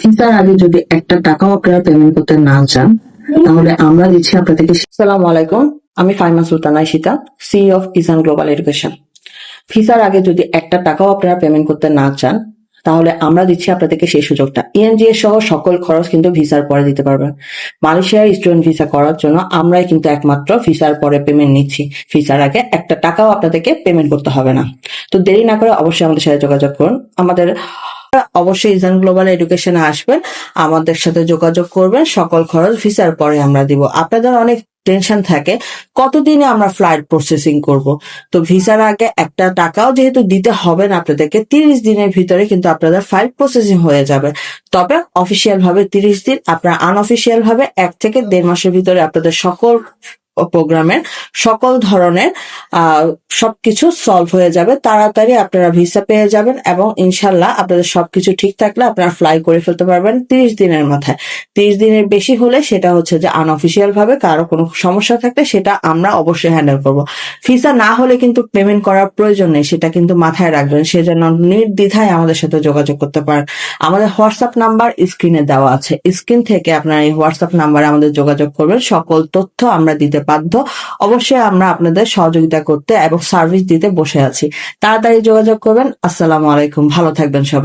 ভিসার আগে যদি একটা টাকাও আপনারা পেমেন্ট করতে না চান, তাহলে আমরা দিচ্ছি আপনাদেরকে। আসসালামু আলাইকুম, আমি Faima Sultana Ishita, CEO of Izan global education. ভিসার আগে যদি একটা টাকাও আপনারা পেমেন্ট করতে না চান, তাহলে আমরা দিচ্ছি আপনাদেরকে সেই সুযোগটা। ইএনজিএ সহ সকল খরচ কিন্তু ভিসার পরে দিতে পারবেন। মালয়েশিয়ার স্টুডেন্ট ভিসা করার জন্য আমরাই কিন্তু একমাত্র ভিসার পরে পেমেন্ট নিচ্ছি। ভিসার আগে একটা টাকাও আপনাদেরকে পেমেন্ট করতে হবে না। তো দেরি না করে অবশ্যই আমাদের সাথে যোগাযোগ করুন। অবশ্যই ইজান গ্লোবাল এডুকেশনে আসবেন, আমাদের সাথে যোগাযোগ করবেন। সকল খরচ ভিসার পরে আমরা দিব। আপনাদের অনেক টেনশন থাকে কতদিনে আমরা ফ্লাইট প্রসেসিং করব। তো ভিসার আগে একটা টাকাও যেহেতু দিতে হবে না আপনাদেরকে, 30 দিনের ভিতরে কিন্তু আপনাদের ফ্লাইট প্রসেসিং হয়ে যাবে। তবে অফিসিয়াল ভাবে 30 দিন, আপনার আনঅফিসিয়াল ভাবে 1 থেকে 1.5 মাসের ভিতরে আপনাদের সকল প্রোগ্রামের সকল ধরনের সবকিছু সলভ হয়ে যাবে। তাড়াতাড়ি আপনারা ভিসা পেয়ে যাবেন এবং ইনশাল্লাহ আপনাদের সবকিছু ঠিক থাকলে আপনারা ফ্লাই করে ফেলতে পারবেন 30 দিনের মাথায়। 30 দিনের বেশি হলে সেটা হচ্ছে যে আনঅফিসিয়াল ভাবে কারো কোনো সমস্যা থাকলে সেটা আমরা অবশ্যই হ্যান্ডেল করব। ভিসা না হলে কিন্তু পেমেন্ট করার প্রয়োজন নেই, সেটা কিন্তু মাথায় রাখবেন। সেজন্য নির্দ্বিধায় আমাদের সাথে যোগাযোগ করতে পারেন। আমাদের হোয়াটসঅ্যাপ নাম্বার স্ক্রিনে দেওয়া আছে, স্ক্রিন থেকে আপনারা এই হোয়াটসঅ্যাপ নাম্বারে আমাদের যোগাযোগ করবেন। সকল তথ্য আমরা দিতে বাধ্য। অবশ্যই আমরা আপনাদের সহযোগিতা করতে এবং সার্ভিস দিতে বসে আছি। তাড়াতাড়ি যোগাযোগ করবেন। আসসালামু আলাইকুম, ভালো থাকবেন সবাই।